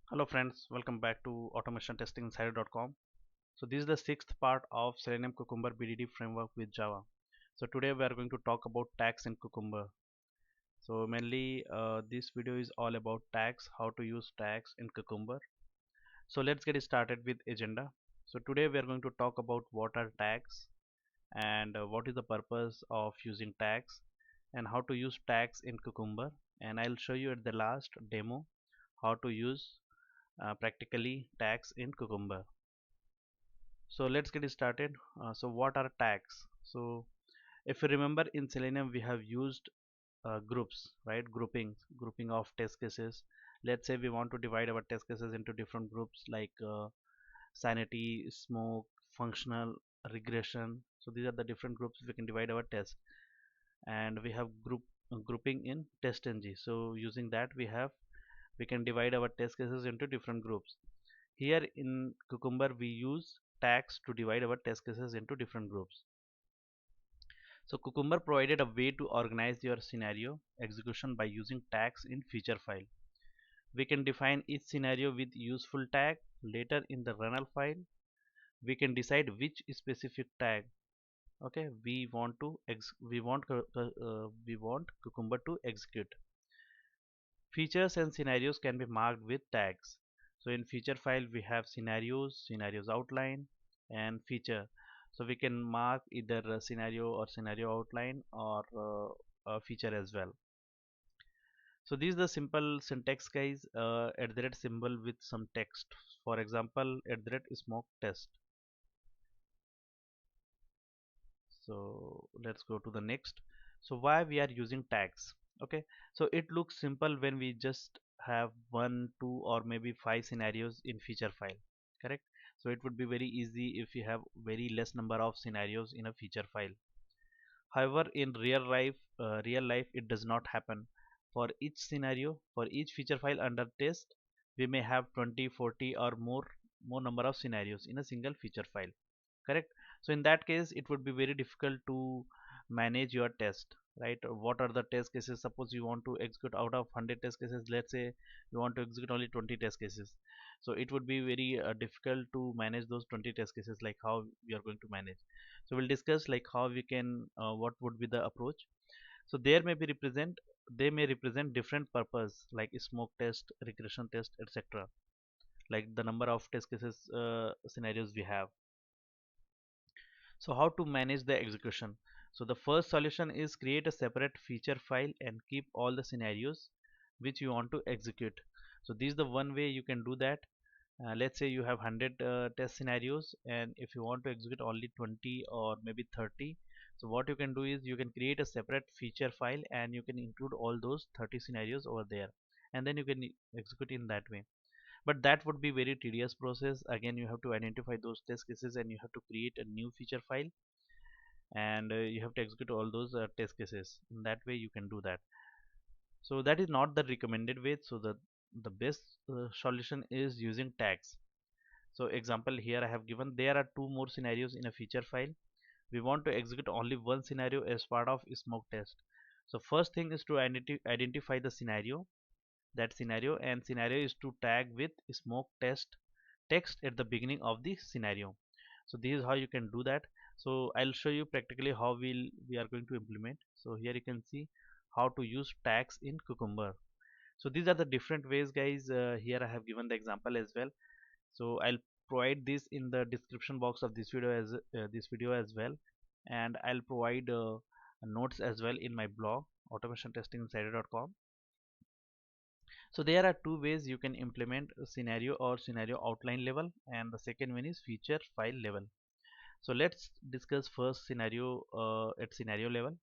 Hello friends, welcome back to Automation Testing Insider.com. So this is the sixth part of Selenium Cucumber BDD framework with Java. So today we are going to talk about tags in Cucumber. So mainly this video is all about tags, how to use tags in Cucumber. So let's get started with agenda. So today we are going to talk about what are tags and what is the purpose of using tags and how to use tags in Cucumber, and I'll show you at the last demo how to use practically tags in Cucumber. So let's get started. So what are tags? So if you remember, in Selenium we have used groups, right? Grouping of test cases. Let's say we want to divide our test cases into different groups like sanity, smoke, functional, regression. So these are the different groups we can divide our test, and we have grouping in TestNG. So using that we can divide our test cases into different groups. Here in Cucumber we use tags to divide our test cases into different groups. So Cucumber provided a way to organize your scenario execution by using tags in feature file. We can define each scenario with useful tag. Later in the runner file we can decide which specific tag, okay, we want Cucumber to execute. Features and scenarios can be marked with tags. So in feature file we have scenarios outline, and feature. So we can mark either a scenario or scenario outline or a feature as well. So this is the simple syntax, guys. At the rate symbol with some text. For example, at the rate smoke test. So let's go to the next. So why we are using tags? Okay, so it looks simple when we just have one, two, or maybe five scenarios in feature file, correct? So it would be very easy if you have very less number of scenarios in a feature file. However, in real life it does not happen. For each scenario, for each feature file under test, we may have 20, 40 or more number of scenarios in a single feature file, correct? So in that case it would be very difficult to manage your test, right? What are the test cases? Suppose you want to execute out of 100 test cases, let's say you want to execute only 20 test cases. So it would be very difficult to manage those 20 test cases, like how we are going to manage. So we'll discuss like how we can what would be the approach. So they may represent different purpose like smoke test, regression test, etc., like the number of test cases scenarios we have. So how to manage the execution? So the first solution is create a separate feature file and keep all the scenarios which you want to execute. So this is the one way you can do that. Let's say you have 100 test scenarios, and if you want to execute only 20 or maybe 30, so what you can do is you can create a separate feature file and you can include all those 30 scenarios over there, and then you can execute in that way. But that would be very tedious process. Again, you have to identify those test cases and you have to create a new feature file, and you have to execute all those test cases. In that way you can do that. So that is not the recommended way. So the best solution is using tags. So example, here I have given there are two more scenarios in a feature file. We want to execute only one scenario as part of smoke test. So first thing is to identify the scenario, that scenario, and scenario is to tag with smoke test text at the beginning of the scenario. So this is how you can do that. So I'll show you practically how we are going to implement. So here you can see how to use tags in Cucumber. So these are the different ways, guys. Here I have given the example as well. So I'll provide this in the description box of this video as well, and I'll provide notes as well in my blog automationtestinginsider.com. So there are two ways you can implement a scenario or scenario outline level, and the second one is feature file level. So let's discuss first scenario at scenario level.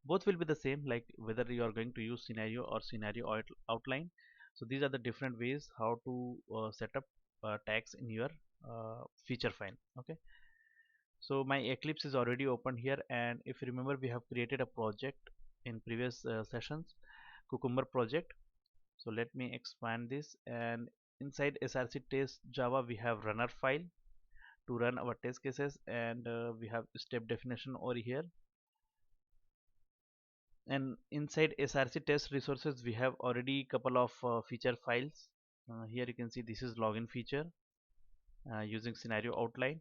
Both will be the same, like whether you are going to use scenario or scenario outline. So these are the different ways how to set up tags in your feature file. Okay, so my Eclipse is already open here, and if you remember, we have created a project in previous sessions, Cucumber project. So let me expand this, and inside src test java we have runner file to run our test cases, and we have step definition over here, and inside src test resources we have already couple of feature files. Here you can see this is login feature using scenario outline.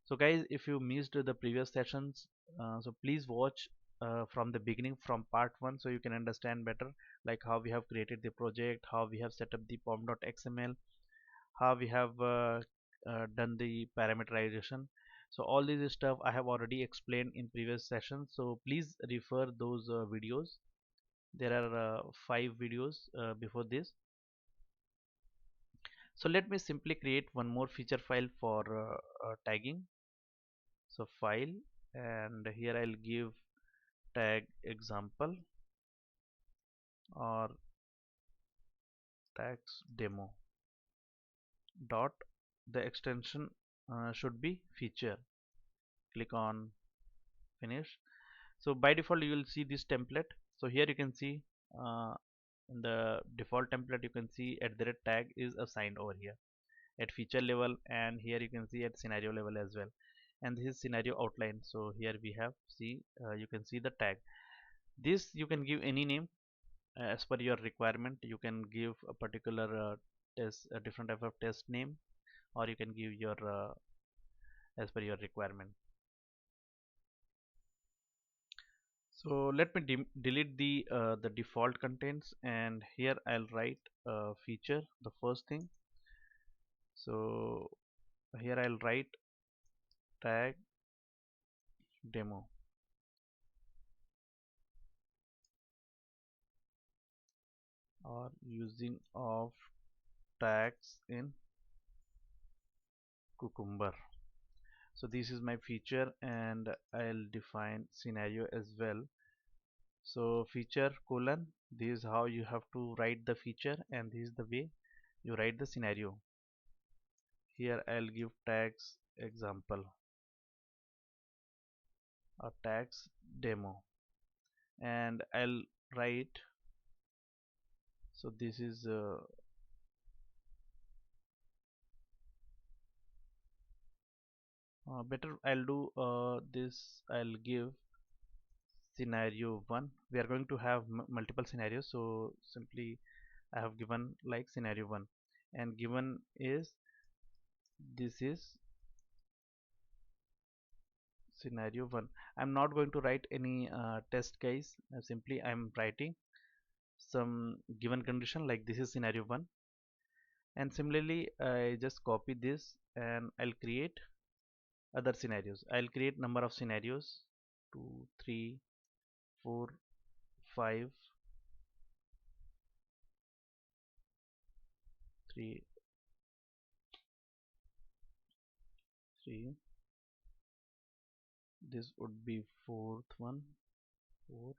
So guys, if you missed the previous sessions, so please watch from the beginning, from part 1, so you can understand better, like how we have created the project, how we have set up the pom.xml, how we have done the parameterization. So all this stuff I have already explained in previous sessions, so please refer those videos. There are 5 videos before this. So let me simply create one more feature file for tagging. So file, and here I'll give tag example or tags demo dot, the extension should be feature. Click on finish. So by default you will see this template. So here you can see uh, in the default template you can see at the red tag is assigned over here at feature level, and here you can see at scenario level as well, and this is scenario outline. So here we have see you can see the tag. This you can give any name as per your requirement. You can give a particular test, a different type of test name, or you can give your as per your requirement. So let me delete the default contents, and here I'll write feature, the first thing. So here I'll write tag demo, or using of tags in Cucumber. So this is my feature, and I'll define scenario as well. So feature colon, this is how you have to write the feature, and this is the way you write the scenario. Here I'll give tags example or tags demo, and I'll write, so this is better. I'll do this, I'll give scenario 1. We are going to have multiple scenarios, so simply I have given like scenario 1, and given is this is scenario 1. I'm not going to write any test case, simply I'm writing some given condition like this is scenario 1, and similarly I just copy this and I'll create other scenarios. I'll create number of scenarios 2, 3, 4, 5, 3, 3. This would be fourth one, 4,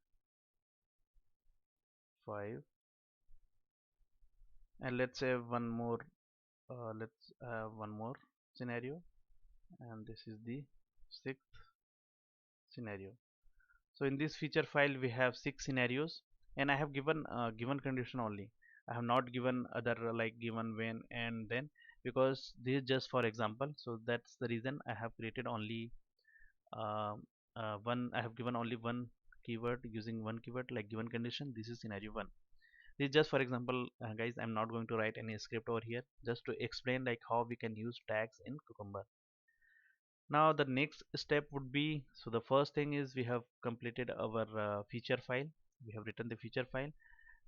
5, and let's say one more. Let's have one more scenario, and this is the sixth scenario. So in this feature file we have 6 scenarios, and I have given given condition only. I have not given other like given when and then, because this is just for example. So that's the reason I have created only um one. I have given only one keyword, using one keyword like given condition. This is scenario 1. This is just for example, guys. I'm not going to write any script over here, just to explain like how we can use tags in Cucumber. Now the next step would be, so the first thing is we have completed our feature file. We have written the feature file.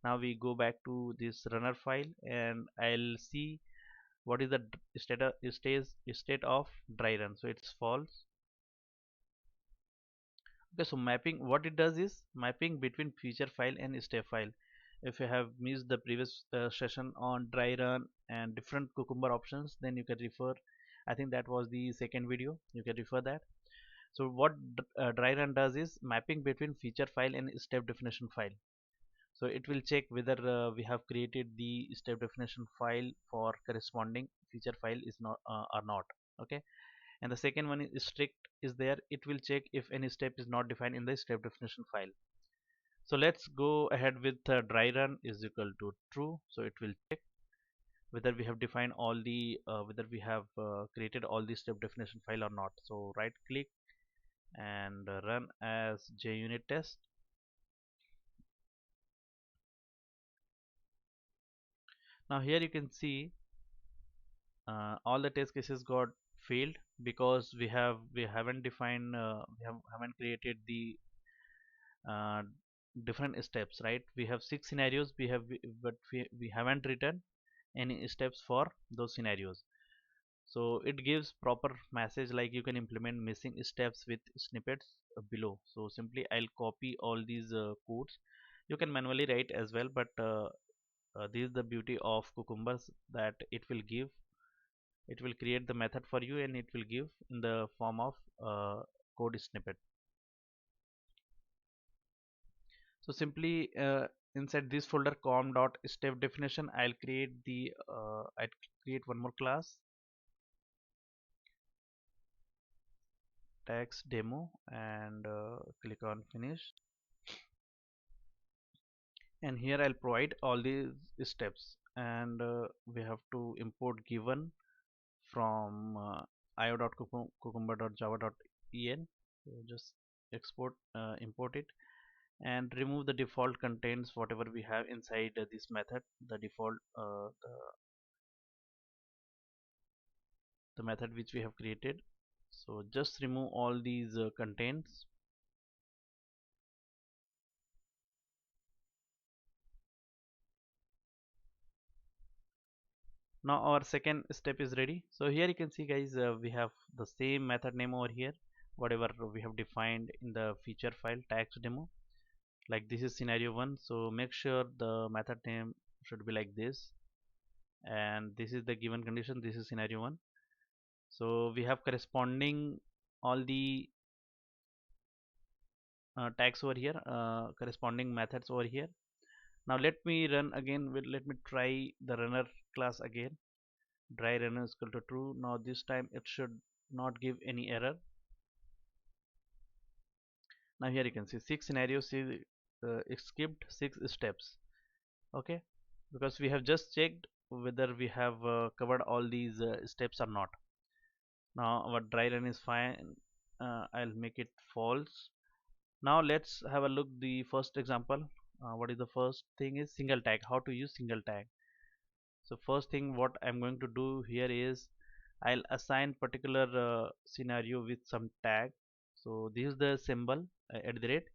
Now we go back to this runner file, and I'll see what is the state of dry run. So it's false. Okay, so mapping, what it does is mapping between feature file and step file. If you have missed the previous session on dry run and different Cucumber options, then you can refer. I think that was the second video. You can refer that. So what dry run does is mapping between feature file and step definition file. So it will check whether we have created the step definition file for corresponding feature file is not or not. Okay, and the second one is strict is there. It will check if any step is not defined in the step definition file. So let's go ahead with dry run is equal to true. So it will check whether we have defined all the whether we have created all the step definition file or not. So right click and run as JUnit test. Now here you can see all the test cases got failed because we haven't defined haven't created the uh, different steps, right? We have six scenarios, but we haven't written any steps for those scenarios. So it gives proper message like you can implement missing steps with snippets below. So simply I'll copy all these codes. You can manually write as well, but this is the beauty of Cucumbers, that it will create the method for you and it will give in the form of code snippet. So simply inside this folder com.step definition, I'll create one more class, tags demo, and click on finish. And here I'll provide all these steps, and we have to import given from io.cucumber.java.en. So just import it, and remove the default contains whatever we have inside this method, the default the method which we have created. So just remove all these contents. Now our second step is ready. So here you can see, guys, we have the same method name over here, whatever we have defined in the feature file tags demo. Like this is scenario 1, so make sure the method name should be like this, and this is the given condition, this is scenario 1. So we have corresponding all the tags over here, corresponding methods over here. Now let me run again. Let me try the runner class again. Dry runner is equal to true. Now this time it should not give any error. Now here you can see six scenarios, it skipped six steps. Okay, because we have just checked whether we have covered all these steps or not. Now our dry run is fine. I'll make it false. Now let's have a look the first example. What is the first thing is single tag, how to use single tag. So first thing what I'm going to do here is I'll assign particular scenario with some tag. So this is the symbol at the rate,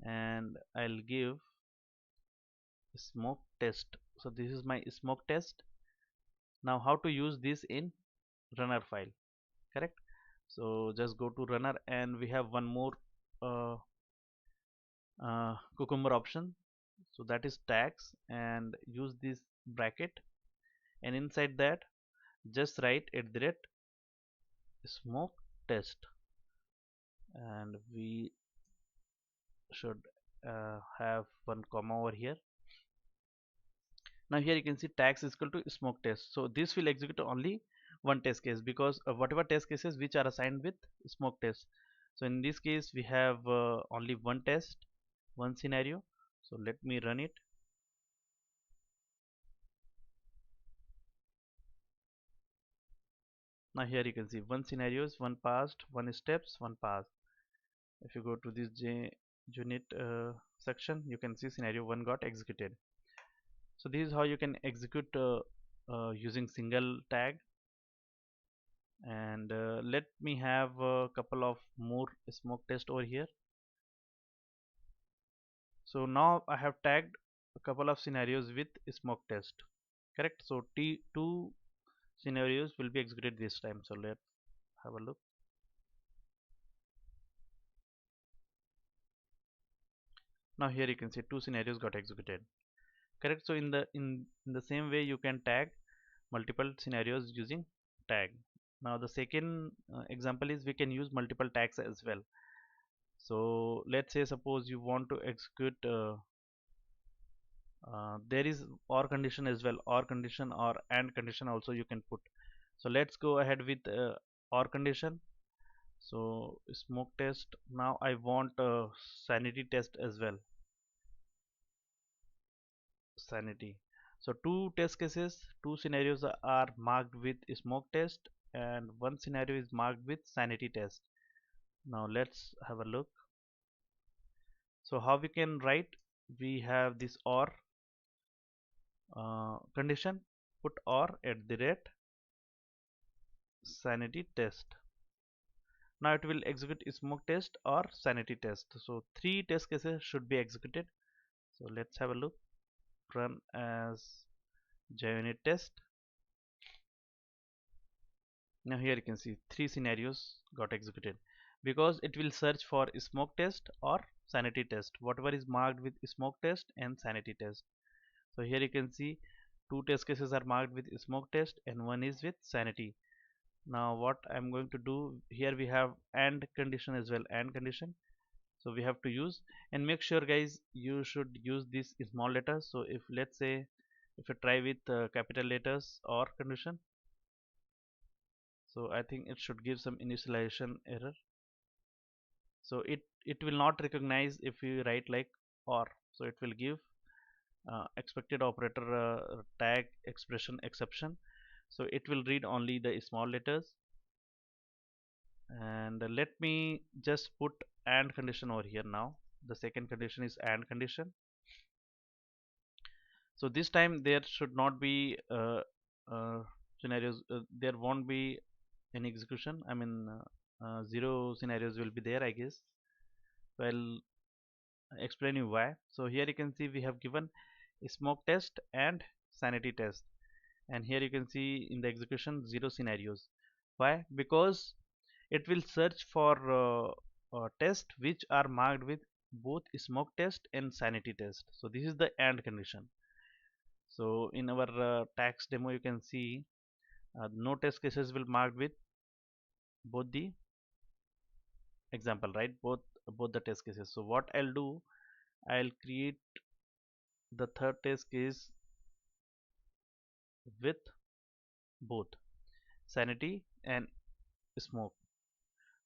and I'll give smoke test. So this is my smoke test. Now how to use this in runner file, correct? So just go to runner, and we have one more uh, Cucumber option, so that is tags, and use this bracket, and inside that just write at the rate smoke test, and we should have one comma over here. Now here you can see tags is equal to smoke test, so this will execute only one test case, because whatever test cases which are assigned with smoke test. So in this case we have only one test, one scenario. So let me run it. Now here you can see one scenarios, one passed, one steps, one pass. If you go to this JUnit section, you can see scenario 1 got executed. So this is how you can execute using single tag. And let me have a couple of more smoke test over here. So now I have tagged a couple of scenarios with smoke test, correct? So two scenarios will be executed this time. So let's have a look. Now here you can see two scenarios got executed, correct? So in the same way you can tag multiple scenarios using tag. Now the second example is we can use multiple tags as well. So let's say suppose you want to execute there is or condition as well, or condition or and condition also you can put. So let's go ahead with or condition. So smoke test. Now I want sanity test as well, sanity. So two test cases, two scenarios are marked with smoke test, and one scenario is marked with sanity test. Now let's have a look. So how we can write, we have this or, condition, put or at the rate sanity test. Now it will execute smoke test or sanity test. So three test cases should be executed. So let's have a look. Run as JUnit test. Now here you can see three scenarios got executed because it will search for smoke test or sanity test, whatever is marked with smoke test and sanity test. So here you can see two test cases are marked with smoke test and one is with sanity. Now what I'm going to do here, we have AND condition as well, AND condition. So we have to use, and make sure guys you should use this small letters. So if let's say if you try with capital letters or condition, so I think it should give some initialization error. So it will not recognize if you write like or, so it will give expected operator tag expression exception. So it will read only the small letters. And let me just put AND condition over here. Now the second condition is AND condition. So this time there should not be scenarios, there won't be any execution, I mean zero scenarios will be there I guess. So I'll explain you why. So here you can see we have given smoke test and sanity test, and here you can see in the execution zero scenarios. Why? Because it will search for tests which are marked with both smoke test and sanity test. So this is the AND condition. So in our tax demo you can see no test cases will marked with both the example, right, both the test cases. So what I'll do, I'll create the third test case with both sanity and smoke.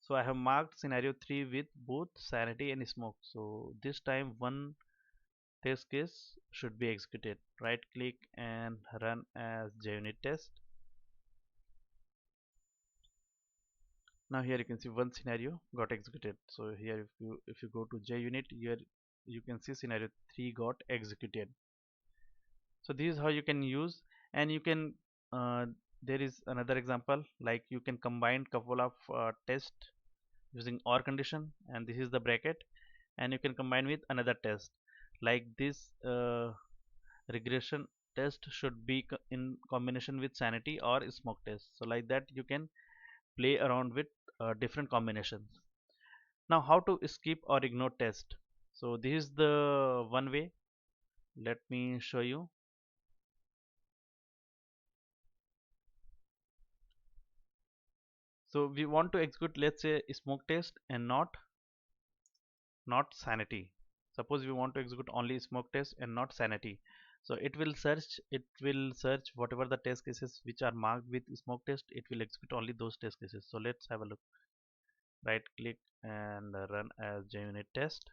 So I have marked scenario 3 with both sanity and smoke. So this time one test case should be executed. Right click and run as JUnit test. Now here you can see one scenario got executed. So here if you go to JUnit, here you can see scenario 3 got executed. So this is how you can use, and you can there is another example, like you can combine couple of test using OR condition, and this is the bracket, and you can combine with another test like this regression test should be in combination with sanity or smoke test. So like that you can play around with different combinations. Now how to skip or ignore test? So this is the one way, let me show you. So we want to execute, let's say, smoke test and not sanity. Suppose we want to execute only smoke test and not sanity. So it will search whatever the test cases which are marked with smoke test, it will execute only those test cases. So let's have a look. Right click and run as JUnit test.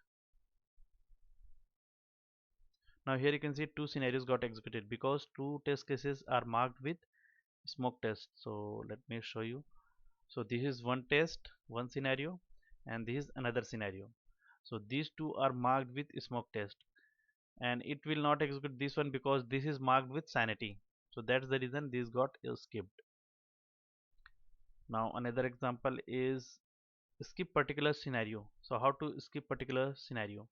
Now here you can see two scenarios got executed because two test cases are marked with smoke test. So let me show you. So this is one test, one scenario, and this is another scenario. So these two are marked with smoke test, and it will not execute this one because this is marked with sanity. So that's the reason this got skipped. Now another example is skip particular scenario. So how to skip particular scenario?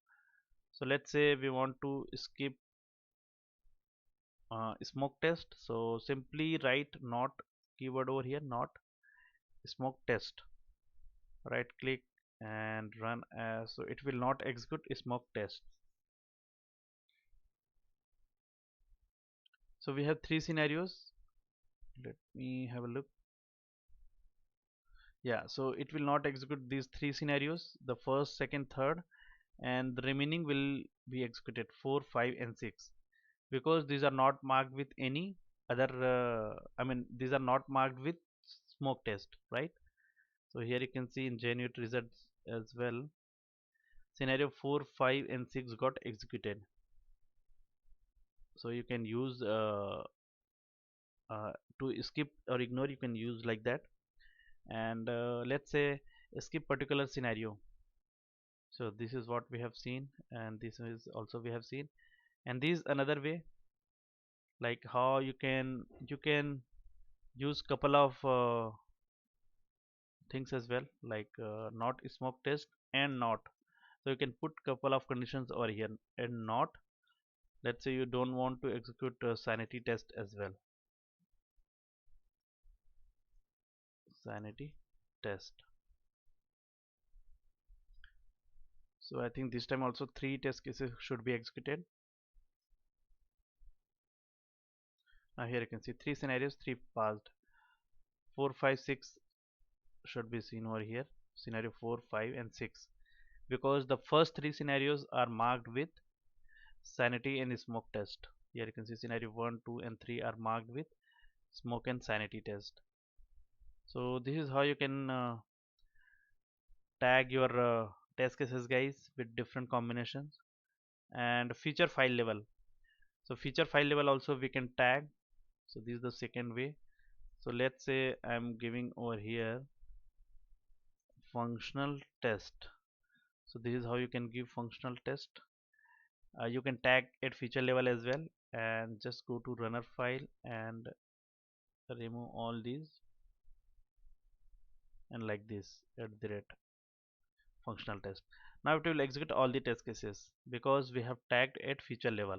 So let's say we want to skip smoke test. So simply write not keyword over here, not smoke test. Right click and run as, so it will not execute smoke test. So we have three scenarios. Let me have a look. Yeah, so it will not execute these three scenarios, the first, second, third, and the remaining will be executed 4, 5 and 6, because these are not marked with any other I mean these are not marked with smoke test, right? So here you can see in JUnit results as well, scenario 4, 5 and 6 got executed. So you can use to skip or ignore, you can use like that. And let's say skip particular scenario. So this is what we have seen, and this is also we have seen, and this is another way. like how you can use couple of things as well, like not smoke test and not. So you can put couple of conditions over here and not. Let's say you don't want to execute a sanity test as well. Sanity test. So I think this time also three test cases should be executed. Now here you can see three scenarios, three passed. 4, 5, 6 should be seen over here. Scenario 4, 5 and 6, because the first three scenarios are marked with sanity and smoke test. Here you can see scenario 1, 2 and 3 are marked with smoke and sanity test. So this is how you can tag your test cases guys with different combinations. And feature file level, so feature file level also we can tag. So this is the second way. So let's say I'm giving over here functional test. So this is how you can give functional test. You can tag at feature level as well, and just go to runner file and remove all these, and like this at the rate functional test. Now it will execute all the test cases because we have tagged at feature level.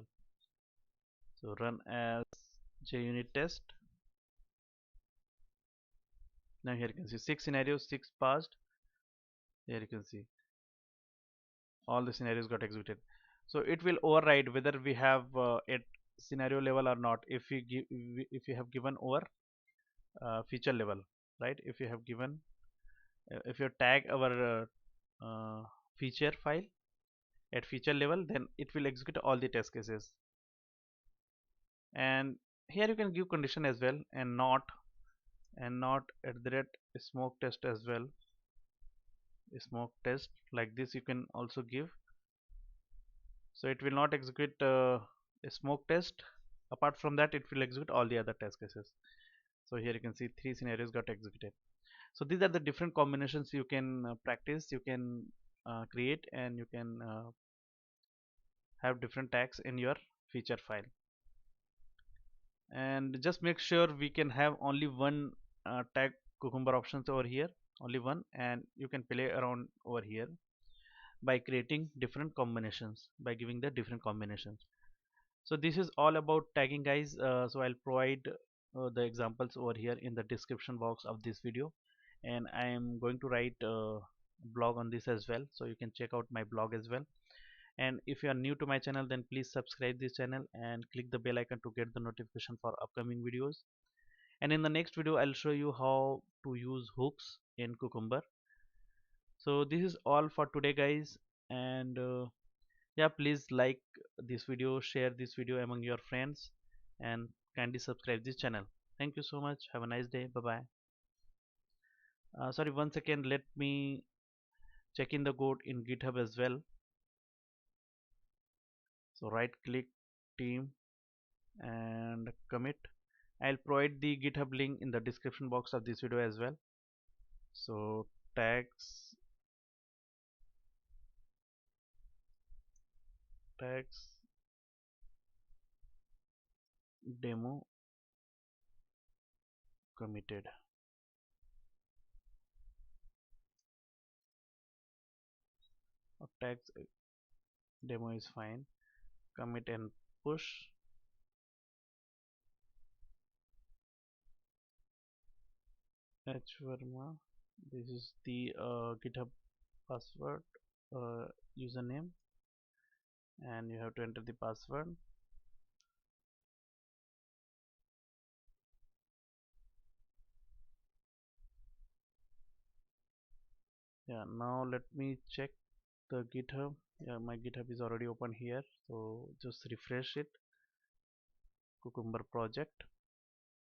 So run as JUnit test. Now here you can see 6 scenarios, 6 passed. Here you can see all the scenarios got executed. So it will override whether we have at scenario level or not. If we give, if you have given over feature level, right? If you have given, if you tag our feature file at feature level, then it will execute all the test cases. And here you can give condition as well, and not at the rate smoke test as well. Smoke test like this you can also give. So it will not execute a smoke test. Apart from that, it will execute all the other test cases. So here you can see three scenarios got executed. So these are the different combinations you can practice, you can create, and you can have different tags in your feature file. And just make sure we can have only one tag Cucumber options over here, only one, and you can play around over here by creating different combinations, by giving the different combinations. So this is all about tagging guys. So I'll provide the examples over here in the description box of this video, and I am going to write a blog on this as well, so you can check out my blog as well. And if you are new to my channel, then please subscribe this channel and click the bell icon to get the notification for upcoming videos. And in the next video I'll show you how to use hooks in Cucumber. So this is all for today guys, and yeah, please like this video, share this video among your friends, and kindly subscribe this channel. Thank you so much. Have a nice day. Bye bye. Sorry, one second, let me check in the code in GitHub as well. So right click team and commit. I'll provide the GitHub link in the description box of this video as well. So tags demo committed. Tags demo is fine. Commit and push. H Verma. This is the GitHub password, username, and you have to enter the password. Yeah, now let me check the GitHub. Yeah, my GitHub is already open here, so just refresh it. Cucumber project.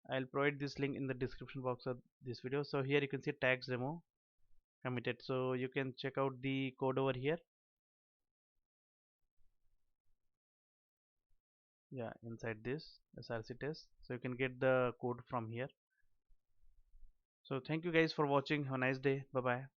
I'll provide this link in the description box of this video. So here you can see tags demo committed, so you can check out the code over here. Yeah, inside this src test, so you can get the code from here. So thank you guys for watching. Have a nice day. Bye bye.